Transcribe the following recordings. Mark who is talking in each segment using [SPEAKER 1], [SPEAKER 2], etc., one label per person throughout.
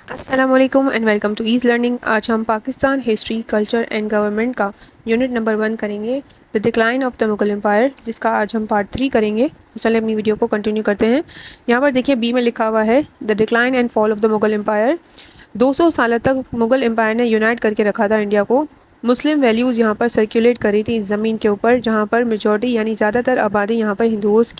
[SPEAKER 1] अस्सलाम वालेकुम and welcome to ease learning. आज हम Pakistan history, culture and government का यूनिट नंबर 1 करेंगे, the decline of the Mughal empire, जिसका आज हम पार्ट 3 करेंगे। तो चलिए अपनी वीडियो को कंटिन्यू करते हैं। यहाँ पर देखिए बी में लिखा हुआ है the decline and fall of the Mughal empire. 200 साल तक मुगल एम्पायर ने यूनाइट करके रखा था इंडिया को। मुस्लिम वैल्यूज़ यहाँ पर सर्कुलेट करी थी ज़मीन के ऊपर, जहाँ पर मेजॉरिटी यानी ज़्यादातर आबादी यहाँ पर हिंदूज़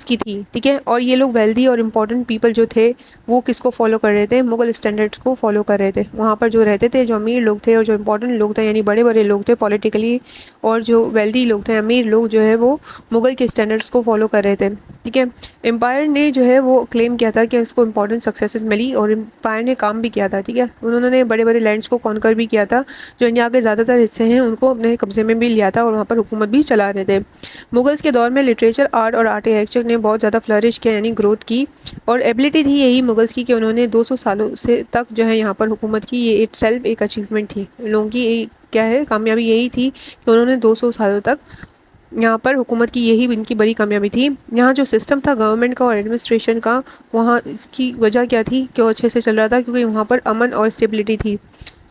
[SPEAKER 1] की थी, ठीक है। और ये लोग वेल्दी और इम्पोर्टेंट पीपल जो थे वो किसको फॉलो कर रहे थे, मुगल स्टैंडर्ड्स को फॉलो कर रहे थे। वहाँ पर जो रहते थे, जो अमीर लोग थे और जो इम्पोर्टेंट लोग थे यानी बड़े बड़े लोग थे पॉलिटिकली, और जो वेल्दी लोग थे, अमीर लोग जो है वो मुगल के स्टैंडर्ड्स को फॉलो कर रहे थे, ठीक है। एम्पायर ने जो है वो क्लेम किया था कि उसको इंपॉर्टेंट सक्सेसेस मिली और एम्पायर ने काम भी किया था, ठीक है। उन्होंने बड़े बड़े लैंड्स को कॉन्कर भी किया था, जो इंडिया के ज़्यादातर हिस्से हैं उनको अपने कब्जे में भी लिया था और वहाँ पर हुकूमत भी चला रहे थे। मुगल्स के दौर में लिटरेचर, आर्ट और आर्किटेक्चर ने बहुत ज़्यादा फ्लरिश किया यानी ग्रोथ की, और एबिलिटी थी यही मुगल्स की कि उन्होंने 200 सालों से तक जो है यहाँ पर हुकूमत की। ये इटसेल्फ एक अचीवमेंट थी उन लोगों की। क्या है कामयाबी, यही थी कि उन्होंने 200 सालों तक यहाँ पर हुकूमत की, यही इनकी बड़ी कामयाबी थी। यहाँ जो सिस्टम था गवर्नमेंट का और एडमिनिस्ट्रेशन का, वहाँ इसकी वजह क्या थी कि वो अच्छे से चल रहा था, क्योंकि वहाँ पर अमन और स्टेबिलिटी थी।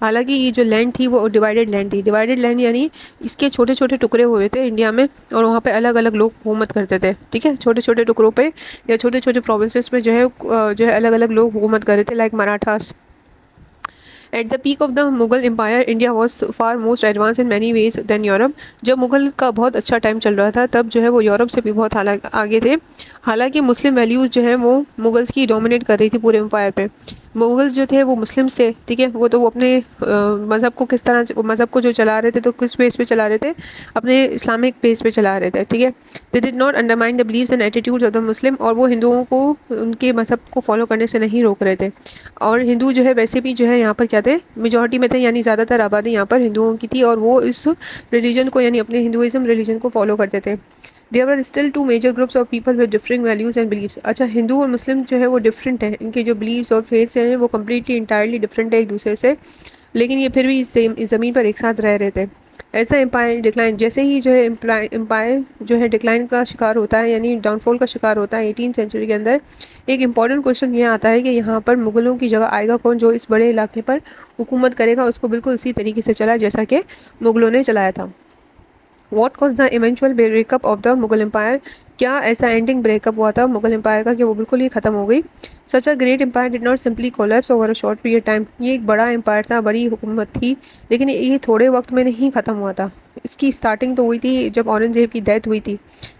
[SPEAKER 1] हालांकि ये जो लैंड थी वो डिवाइडेड लैंड थी। डिवाइडेड लैंड यानी इसके छोटे छोटे टुकड़े हुए थे इंडिया में, और वहाँ पे अलग अलग लोग हुकूमत करते थे, ठीक है। छोटे छोटे टुकड़ों पे या छोटे छोटे प्रोविंसेस में जो है अलग अलग लोग हुकूमत कर रहे थे, like Marathas. At the peak of the Mughal empire India was far most advance in many ways than Europe. जब मुगल का बहुत अच्छा टाइम चल रहा था तब जो है वो यूरोप से भी बहुत आगे थे। हालांकि मुस्लिम वैल्यूज़ जो है वो मुगल्स की डोमिनेट कर रही थी पूरे एम्पायर पे। मुगल्स जो थे वो मुस्लिम से, ठीक है। वो अपने मज़हब को किस तरह से, मज़हब को जो चला रहे थे तो किस बेस पे चला रहे थे, अपने इस्लामिक बेस पे चला रहे थे, ठीक है। They did not undermine the beliefs and attitudes of the Muslim, और वो हिंदुओं को उनके मज़हब को फॉलो करने से नहीं रोक रहे थे। और हिंदू जो है वैसे भी जो है यहाँ पर क्या थे, मेजॉरिटी में थे, यानी ज़्यादातर आबादी यहाँ पर हिंदुओं की थी, और वो इस रिलीजन को यानी अपने हिंदुज़म रिलीजन को फॉलो करते थे। There are still two major groups of people with different values and beliefs. अच्छा, हिंदू और मुस्लिम जो है वो डिफरेंट है, इनके जो बिलीव्स और फेथ्स हैं वो कम्प्लीटली इंटायरली डिफरेंट है एक दूसरे से, लेकिन ये फिर भी सेम ज़मीन पर एक साथ रह रहे थे। ऐसा एम्पायर डिक्लाइन, जैसे ही जो है एम्पायर जो है डिक्लाइन का शिकार होता है यानी डाउनफॉल का शिकार होता है 18th सेंचुरी के अंदर, एक इम्पॉर्टेंट क्वेश्चन ये आता है कि यहाँ पर मुगलों की जगह आएगा कौन, जो इस बड़े इलाके पर हुकूमत करेगा। उसको बिल्कुल उसी तरीके से चला जैसा कि मुगलों ने चलाया था। What cause the eventual breakup of the Mughal empire. क्या ऐसा एंडिंग ब्रेकअप हुआ था मुगल एम्पायर का कि वो बिल्कुल ही ख़त्म हो गई। Such a great empire did not simply collapse over a short period time. ये एक बड़ा एम्पायर था, बड़ी हुकूमत थी, लेकिन ये थोड़े वक्त में नहीं ख़त्म हुआ था। इसकी स्टार्टिंग तो हुई थी जब औरंगज़ेब की डेथ हुई थी,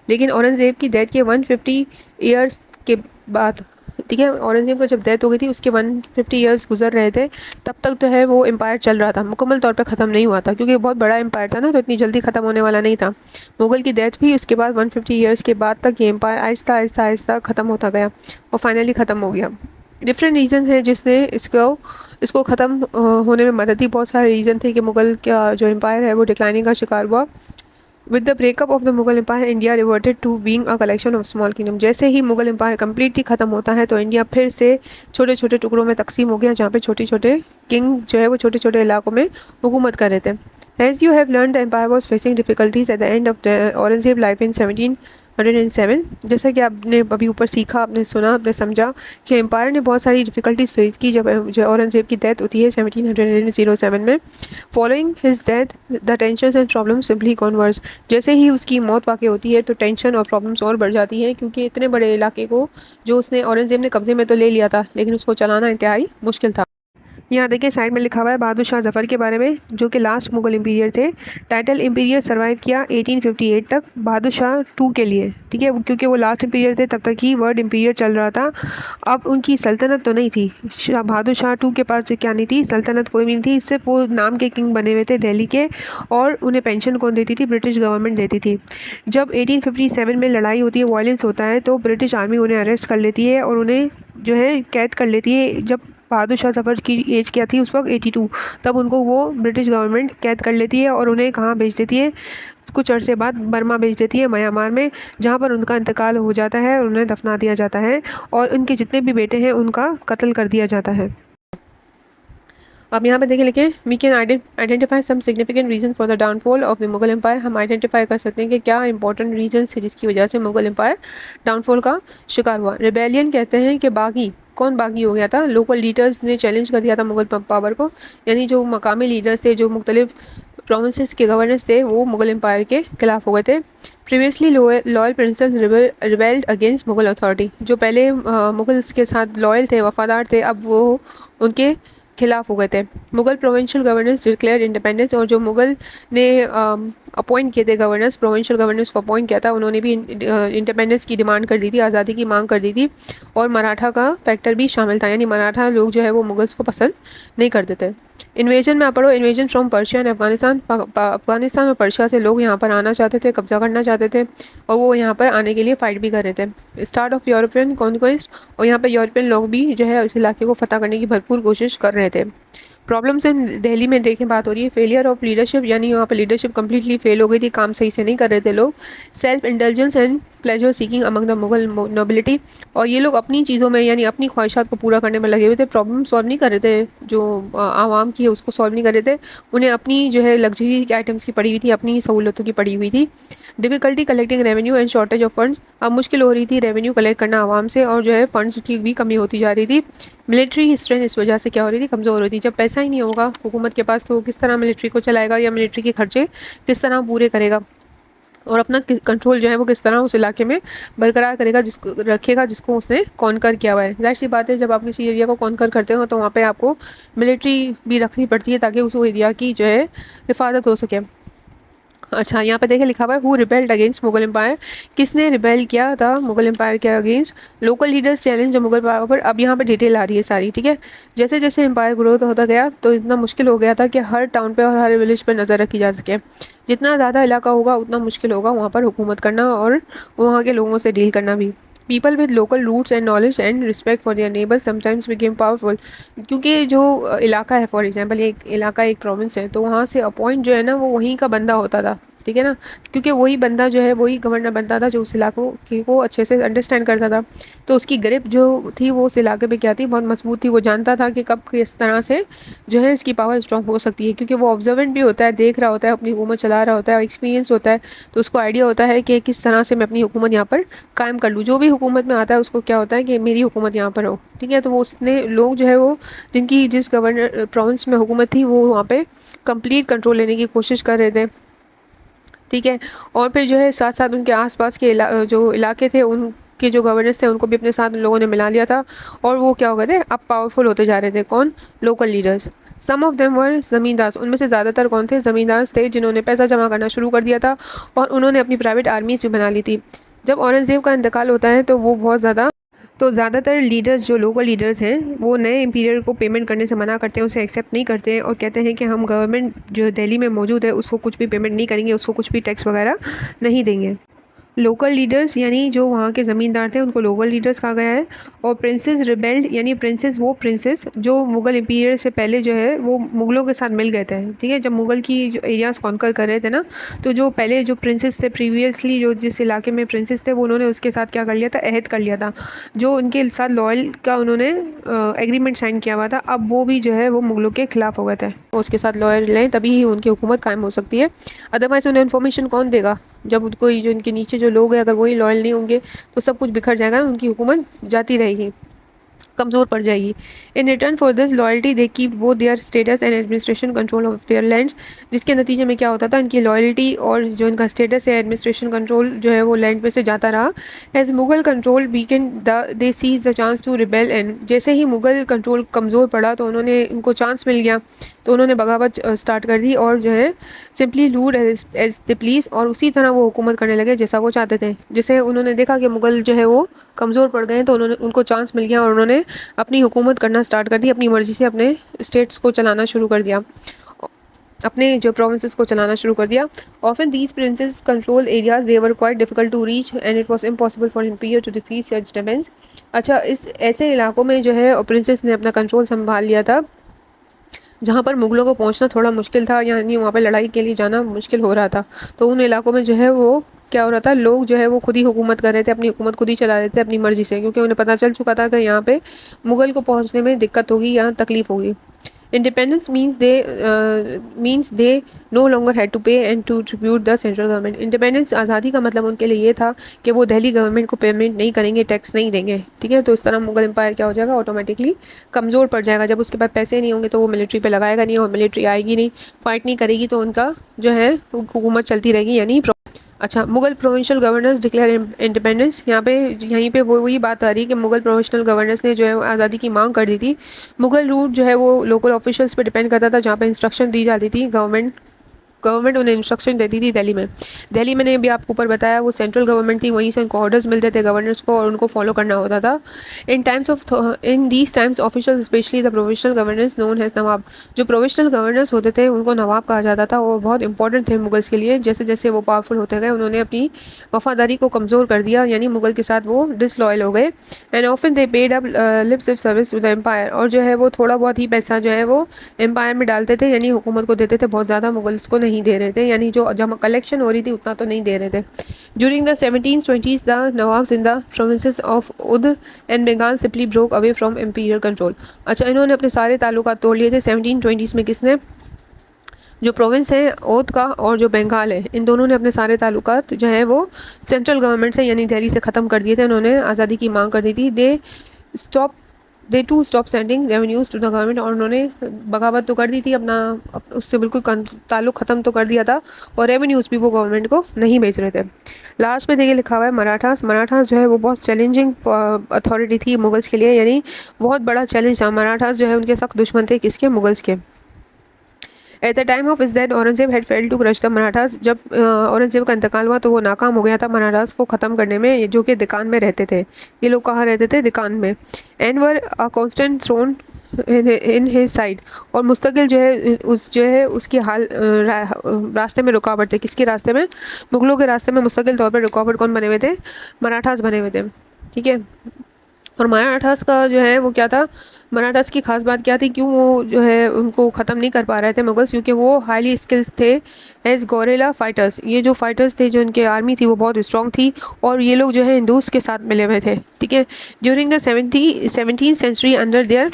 [SPEAKER 1] लेकिन औरंगज़ेब की डेथ के 150 ईयर्स के बाद, ठीक है, औरंगज़ेब को जब डेथ हो गई थी उसके 150 ईयर्स गुजर रहे थे, तब तक तो है वो एम्पायर चल रहा था, मुकम्मल तौर पे ख़त्म नहीं हुआ था, क्योंकि बहुत बड़ा एम्पायर था ना, तो इतनी जल्दी ख़त्म होने वाला नहीं था। मुगल की डेथ भी उसके बाद 150 ईयर्स के बाद तक ये एम्पायर आहिस्ता आहिस्ता आहिस्ता ख़त्म होता गया और फाइनली ख़त्म हो गया। डिफरेंट रीज़न है जिसने इसको ख़त्म होने में मदद दी। बहुत सारे रीज़न थे कि मुगल का जो एम्पायर है वो डिक्लाइनिंग का शिकार हुआ। With the breakup of the Mughal empire India reverted to being a collection of small kingdom. जैसे ही मुगल एम्पायर कम्प्लीटली ख़त्म होता है तो इंडिया फिर से छोटे छोटे टुकड़ों में तकसीम हो गया, जहाँ पे छोटे छोटे किंग जो है वो छोटे छोटे इलाकों में हुकूमत कर रहे थे। As you have learn the empire was facing difficulties at the end of the Aurangzeb life in 1707। जैसा कि आपने अभी ऊपर सीखा, आपने सुना, आपने समझा कि एम्पायर ने बहुत सारी डिफ़िकल्टीज फेस की जब जो औरंगजेब की डेथ होती है 1707 में। Following his death the tension and problem simply converse. जैसे ही उसकी मौत वाक़ होती है तो टेंशन और प्रॉब्लम्स और बढ़ जाती हैं, क्योंकि इतने बड़े इलाके को जो उसने औरंगजेब ने कब्जे में तो ले लिया था, लेकिन उसको चलाना इंतहाई मुश्किल था। यहाँ देखिए साइड में लिखा हुआ है बहादुर शाह जफ़र के बारे में, जो कि लास्ट मुगल इंपीरियर थे। टाइटल इंपीरियर सर्वाइव किया 1858 तक बहादुर शाह टू के लिए, ठीक है, क्योंकि वो लास्ट इंपीरियर थे, तब तक ही वर्ड इंपीरियर चल रहा था। अब उनकी सल्तनत तो नहीं थी, बहादुर शाह टू के पास क्या नहीं थी, सल्तनत कोई भी नहीं थी, सिर्फ वो नाम के किंग बने हुए थे दिल्ली के, और उन्हें पेंशन कौन देती थी, ब्रिटिश गवर्नमेंट देती थी। जब 1857 में लड़ाई होती है, वायलेंस होता है, तो ब्रिटिश आर्मी उन्हें अरेस्ट कर लेती है और उन्हें जो है कैद कर लेती है। जब बहादुर शाह जफर की एज क्या थी उस वक्त, 82, तब उनको वो ब्रिटिश गवर्नमेंट कैद कर लेती है और उन्हें कहाँ भेज देती है, कुछ अरसे बाद बर्मा भेज देती है, म्यांमार में, जहाँ पर उनका इंतकाल हो जाता है और उन्हें दफना दिया जाता है, और उनके जितने भी बेटे हैं उनका कत्ल कर दिया जाता है। अब यहाँ पे देखिए लिखे, we can identify some significant reason for the downfall of the Mughal empire. हम आइडेंटिफाई कर सकते हैं कि क्या इंपॉर्टेंट रीजन है जिसकी वजह से मुगल एम्पायर डाउनफॉल का शिकार हुआ। रिबेलियन कहते हैं कि बागी कौन बागी हो गया था? लोकल लीडर्स ने चैलेंज कर दिया था मुगल पावर को, यानी जो मकामी लीडर्स थे, जो मुख्तलिफ प्रोविंसेस के गवर्नर्स थे, वो मुगल एम्पायर के खिलाफ हो गए थे। Previously loyal princess rebelled against Mughal authority, जो पहले मुगल्स के साथ लॉयल थे, वफादार थे, अब वो उनके खिलाफ हो गए थे। Mughal provincial governors declare independence, और जो मुगल ने अपॉइंट किए थे गवर्नर्स, प्रोविंशियल गवर्नर्स को अपॉइंट किया था, उन्होंने भी इंडिपेंडेंस की डिमांड कर दी थी, आज़ादी की मांग कर दी थी। और मराठा का फैक्टर भी शामिल था, यानी मराठा लोग जो है वो मुगल्स को पसंद नहीं करते थे। इन्वेजन में आप पढ़ो, invasion from Persia and Afghanistan. Afghanistan और पर्शिया से लोग यहाँ पर आना चाहते थे, कब्जा करना चाहते थे, और वो यहाँ पर आने के लिए फ़ाइट भी कर रहे थे। स्टार्ट ऑफ यूरोपियन कॉन्क्वेस्ट, और यहाँ पर यूरोपियन लोग भी जो है इस इलाके को फतह करने की भरपूर कोशिश कर रहे थे। प्रॉब्लम्स इन दिल्ली में देखें, बात हो रही है फेलियर ऑफ लीडरशिप, यानी वहाँ पर लीडरशिप कम्प्लीटली फेल हो गई थी, काम सही से नहीं कर रहे थे लोग। Self intelligence and pleasure seeking among the Mughal nobility, और ये लोग अपनी चीज़ों में यानी अपनी ख्वाहिशात को पूरा करने में लगे हुए थे, प्रॉब्लम सॉल्व नहीं कर रहे थे, जो आवाम की है उसको सॉल्व नहीं कर रहे थे। उन्हें अपनी जो है लग्जरी के आइटम्स की पड़ी हुई थी, अपनी सहूलतों की पड़ी हुई थी। Difficulty collecting revenue and shortage of funds, अब मुश्किल हो रही थी रेवेन्यू कलेक्ट करना आवाम से, और जो है फंड्स की भी कमी होती जा रही थी। मिलिट्री स्ट्रेंथ इस वजह से क्या हो रही थी, कमज़ोर हो रही थी। जब पैसा ही नहीं होगा हुकूमत के पास, तो वो किस तरह मिलिट्री को चलाएगा, या मिलिट्री के खर्चे किस तरह पूरे करेगा, और अपना कंट्रोल जो है वो किस तरह उस इलाके में बरकरार करेगा, जिसको रखेगा जिसको उसने कॉन्कर किया हुआ है। जाहिर सी बात है, जब आप किसी एरिया को कॉन्कर करते हो तो वहाँ पे आपको मिलिट्री भी रखनी पड़ती है, ताकि उस एरिया की जो है हिफाजत हो सके। अच्छा, यहाँ पे देखिए लिखा हुआ है who rebelled against Mughal empire, किसने रिबेल किया था मुगल एम्पायर के against? Local leaders challenge Mughal power पर। अब यहाँ पे डिटेल आ रही है सारी, ठीक है। जैसे जैसे एम्पायर ग्रोथ होता गया तो इतना मुश्किल हो गया था कि हर टाउन पे और हर विलेज पर नज़र रखी जा सके। जितना ज़्यादा इलाका होगा उतना मुश्किल होगा वहाँ पर हुकूमत करना और वहाँ के लोगों से डील करना भी। People with local routes and knowledge and respect for their neighbours sometimes became powerful, क्योंकि जो इलाका है, फॉर एग्जांपल ये एक इलाका एक प्रोविंस है, तो वहाँ से अपॉइंट जो है ना वो वहीं का बंदा होता था, ठीक है ना, क्योंकि वही बंदा जो है वही गवर्नर बनता था जो उस इलाकों की को अच्छे से अंडरस्टैंड करता था। तो उसकी ग्रिप जो थी वो उस इलाके पे क्या थी, बहुत मजबूत थी। वो जानता था कि कब किस तरह से जो है इसकी पावर स्ट्रॉन्ग हो सकती है, क्योंकि वो ऑब्जर्वेंट भी होता है, देख रहा होता है, अपनी हुकूमत चला रहा होता है, एक्सपीरियंस होता है, तो उसको आइडिया होता है कि किस तरह से मैं अपनी हुकूमत यहाँ पर कायम कर लूँ। जो भी हुकूमत में आता है उसको क्या होता है कि मेरी हुकूमत यहाँ पर हो, ठीक है। तो वो उसने लोग जो है वो जिनकी जिस गवर्नर प्रोविंस में हुकूमत थी वो वहाँ पे कंप्लीट कंट्रोल लेने की कोशिश कर रहे थे, ठीक है। और फिर जो है साथ साथ उनके आसपास के जो इलाके थे उनके जो गवर्नर्स थे उनको भी अपने साथ उन लोगों ने मिला लिया था, और वो क्या हो गए थे, अब पावरफुल होते जा रहे थे। कौन? Local leaders. Some of them were zamindar, उनमें से ज़्यादातर कौन थे? ज़मींदार थे, जिन्होंने पैसा जमा करना शुरू कर दिया था और उन्होंने अपनी प्राइवेट आर्मीज़ भी बना ली थी। जब औरंगज़ेब का इंतकाल होता है तो वो बहुत ज़्यादातर लीडर्स जो लोकल लीडर्स हैं वो नए इंपीरियर को पेमेंट करने से मना करते हैं, उसे एक्सेप्ट नहीं करते हैं, और कहते हैं कि हम गवर्नमेंट जो दिल्ली में मौजूद है उसको कुछ भी पेमेंट नहीं करेंगे, उसको कुछ भी टैक्स वगैरह नहीं देंगे। लोकल लीडर्स यानी जो वहाँ के ज़मींदार थे उनको लोकल लीडर्स कहा गया है। और प्रिंसेस रिबेल्ड, यानी प्रिंसेस वो प्रिंसेस जो मुग़ल इंपीरियर से पहले जो है वो मुग़लों के साथ मिल गए थे, ठीक है। जब मुग़ल की जो एरियाज़ कॉन्कर कर रहे थे ना, तो जो पहले जो प्रिंसेस थे प्रीवियसली जो जिस इलाके में प्रिंसेस थे वो उन्होंने उसके साथ क्या कर लिया था, अहद कर लिया था, जो उनके साथ लॉयल का उन्होंने एग्रीमेंट साइन किया हुआ था। अब वो भी जो है वो मुग़लों के ख़िलाफ़ हो गए थे, उसके साथ लॉयल रहें तभी ही उनकी हुकूमत कायम हो सकती है, अदरवाइज़ उन्हें इन्फॉर्मेशन कौन देगा? जब उनको जो इनके नीचे जो लोग हैं अगर वही लॉयल नहीं होंगे तो सब कुछ बिखर जाएगा, उनकी हुकूमत जाती रहेगी, कमज़ोर पड़ जाएगी। In return for this loyalty they keep both their status and administration control of their lands, जिसके नतीजे में क्या होता था, इनकी लॉयल्टी और जो इनका स्टेटस है एडमिनिस्ट्रेशन कंट्रोल जो है वो लैंड पे से जाता रहा। As Mughal control weakened they seize the chance to rebel, and जैसे ही मुगल कंट्रोल कमज़ोर पड़ा तो उन्होंने उनको चांस मिल गया, तो उन्होंने बगावत स्टार्ट कर दी और जो है simply rule as the please, और उसी तरह वो हुकूमत करने लगे जैसा वो चाहते थे। जैसे उन्होंने देखा कि मुगल जो है वो कमज़ोर पड़ गए तो उनको चांस मिल गया और उन्होंने अपनी हुकूमत करना स्टार्ट कर दी, अपनी मर्ज़ी से अपने स्टेट्स को चलाना शुरू कर दिया, अपने जो प्रोविंसेस को चलाना शुरू कर दिया। Often these princes control areas they were quite difficult to reach and it was impossible for imperial to defeat such defence. अच्छा, इस ऐसे इलाकों में जो है प्रिंसेस ने अपना कंट्रोल संभाल लिया था जहाँ पर मुग़लों को पहुँचना थोड़ा मुश्किल था, यानी वहाँ पर लड़ाई के लिए जाना मुश्किल हो रहा था। तो उन इलाकों में जो है वो क्या हो रहा था, लोग जो है वो खुद ही हुकूमत कर रहे थे, अपनी हुकूमत खुद ही चला रहे थे अपनी मर्ज़ी से, क्योंकि उन्हें पता चल चुका था कि यहाँ पे मुग़ल को पहुँचने में दिक्कत होगी या तकलीफ़ होगी। Independence means they no longer had to pay and to tribute the central government. Independence आज़ादी का मतलब उनके लिए ये था कि वो दिल्ली गवर्नमेंट को पेमेंट नहीं करेंगे, टैक्स नहीं देंगे, ठीक है। तो इस तरह मुगल एम्पायर क्या हो जाएगा, ऑटोमेटिकली कमज़ोर पड़ जाएगा। जब उसके पास पैसे नहीं होंगे तो वो मिलिट्री पे लगाएगा नहीं, और मिलिट्री आएगी नहीं, फाइट नहीं करेगी, तो उनका जो है हुकूमत चलती रहेगी, यानी अच्छा। Mughal provincial governors declare independence. यहाँ पे यहीं पे वही बात आ रही है कि मुगल प्रोविंशियल गवर्नर्स ने जो है आज़ादी की मांग कर दी थी। मुगल रूट जो है वो लोकल ऑफिशियल्स पे डिपेंड करता था, जहाँ पे इंस्ट्रक्शन दी जाती थी, गवर्नमेंट उन्हें इंस्ट्रक्शन देती थी दिल्ली में ने भी आपको ऊपर बताया वो सेंट्रल गवर्नमेंट थी, वहीं से उनको ऑर्डर्स मिलते थे गवर्नर्स को, और उनको फॉलो करना होता था। In these times official specially the provisional governors known as nawab. जो प्रोविशनल गवर्नर्स होते थे उनको नवाब कहा जाता था, और बहुत इंपॉर्टेंट थे मुगल्स के लिए। जैसे जैसे वो पावरफुल होते गए उन्होंने अपनी वफादारी को कमज़ोर कर दिया, यानी मुगल के साथ वो डिसलॉयल हो गए। And often they paid up lip service with the empire. और जो है वो थोड़ा बहुत ही पैसा जो है वो एम्पायर में डालते थे, यानी हुकूमत को देते थे, बहुत ज़्यादा मुगल्स को नहीं दे रहे थे, यानी जो जब कलेक्शन हो रही थी उतना तो नहीं दे रहे थे। During the 1720s the nawabs in the provinces of Oudh and Bengal simply broke away from imperial control. अच्छा, इन्होंने अपने सारे ताल्लुकात तोड़ लिए थे 1720s में। किसने? जो प्रोविंस है ओध का और जो बंगाल है, इन दोनों ने अपने सारे ताल्लुकात जो है वो सेंट्रल गवर्नमेंट से यानी दिल्ली से ख़त्म कर दिए थे। उन्होंने आज़ादी की मांग कर दी थी। They to stop sending revenues to the government. और उन्होंने बगावत तो कर दी थी, उससे बिल्कुल ताल्लुक ख़त्म तो कर दिया था, और रेवेन्यूज़ भी वो गवर्नमेंट को नहीं भेज रहे थे। लास्ट में देखिए लिखा हुआ है मराठास जो है वो बहुत चैलेंजिंग अथॉरिटी थी मुगल्स के लिए, यानी बहुत बड़ा चैलेंज था। मराठास जो है उनके सख्त दुश्मन थे, किसके? मुगल्स के। At the time of his death Aurangzeb had failed to crush the Marathas. जब औरंगजेब का इंतकाल हुआ तो वो नाकाम हो गया था मराठास को ख़त्म करने में, जो कि दिकान में रहते थे। ये लोग कहाँ रहते थे? दिकान में। And were a constant thorn in his side. और मुस्तकिल जो है उसकी रास्ते में रुकावट थे। किसके रास्ते में? मुगलों के रास्ते में मुस्तकिल तौर पर रुकावट कौन बने हुए थे? मराठास बने हुए थे, ठीक है। और मराठास का जो है वो क्या था? मराठास की खास बात क्या थी? क्यों वो जो है उनको ख़त्म नहीं कर पा रहे थे मुगल्स? क्योंकि वो हाईली स्किल्स थे एज गोरेला फाइटर्स। ये जो फाइटर्स थे, जो इनके आर्मी थी, वो बहुत स्ट्रॉन्ग थी, और ये लोग जो है हिंदूज के साथ मिले हुए थे, ठीक है। During the 17th century under their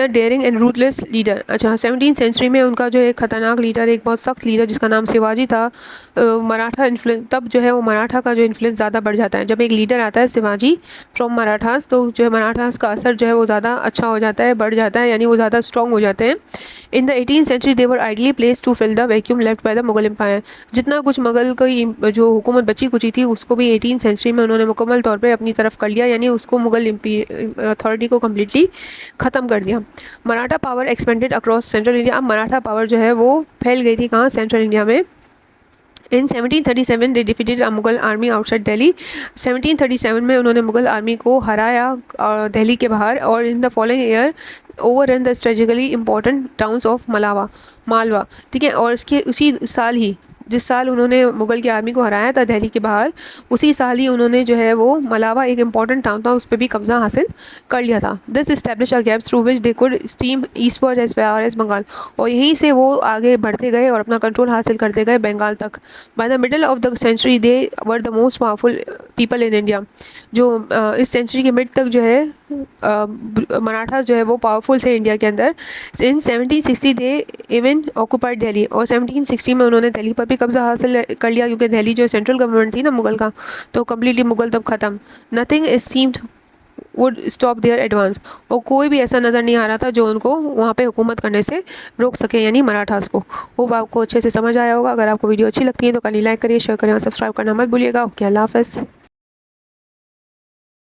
[SPEAKER 1] daring and ruthless leader. अच्छा, 17th सेंचुरी में उनका जो एक खतरनाक लीडर, एक बहुत सख्त लीडर जिसका नाम शिवाजी था, मराठा इन्फ्लुएंस, तब जो है वो मराठा का जो इन्फ्लुएंस ज़्यादा बढ़ जाता है। जब एक लीडर आता है शिवाजी फ्रॉम मराठास, तो जो है मराठास का असर जो है वो ज़्यादा अच्छा हो जाता है, बढ़ जाता है, यानी वो ज़्यादा स्ट्रॉन्ग हो जाते हैं। In the 18th century they were ideally place to fill the vacuum left by the Mughal empire. जितना कुछ मुगल की जो हुकूमत बची कुची थी उसको भी 18th सेंचुरी में उन्होंने मुकम्मल तौर पर अपनी तरफ कर लिया, यानी उसको मुगल अथॉरिटी को कम्प्लीटली ख़त्म कर दिया। Maratha power expanded across central India. अब मराठा पावर जो है वो फैल गई थी कहाँ? सेंट्रल इंडिया में। इन 1737 they defeated a Mughal army outside Delhi. 1737 में उन्होंने मुगल आर्मी को हराया दिल्ली के बाहर। और in the following year over run the strategically important towns of Malwa, ठीक है। और इसके उसी साल ही, जिस साल उन्होंने मुगल की आर्मी को हराया था दिल्ली के बाहर, उसी साल ही उन्होंने जो है वो मलावा, एक इंपॉर्टेंट टाउन था, उस पर भी कब्जा हासिल कर लिया था। This establish a gap through which they could steam eastward as far as Bengal. और यहीं से वो आगे बढ़ते गए और अपना कंट्रोल हासिल करते गए बंगाल तक। By the middle of the century they were the most powerful people in India. जो इस सेंचुरी के मिड तक जो है मराठा जो है वो पावरफुल थे इंडिया के अंदर। इन 1760 दे इवन ऑक्यूपाइड दिल्ली। और 1760 में उन्होंने दिल्ली पर भी कब्जा हासिल कर लिया, क्योंकि दिल्ली जो सेंट्रल गवर्नमेंट थी ना मुगल का, तो कम्प्लीटली मुगल तब ख़त्म। Nothing is seemed would stop their advance. और कोई भी ऐसा नज़र नहीं आ रहा था जो उनको वहाँ पे हुकूमत करने से रोक सके, यानी मराठास को। वो आपको अच्छे से समझ आया होगा। अगर आपको वीडियो अच्छी लगती है तो कहीं लाइक करिए, शेयर करें और सब्सक्राइब करना मत भूलिएगा। ओके, अल्लाह हाफ़िज़।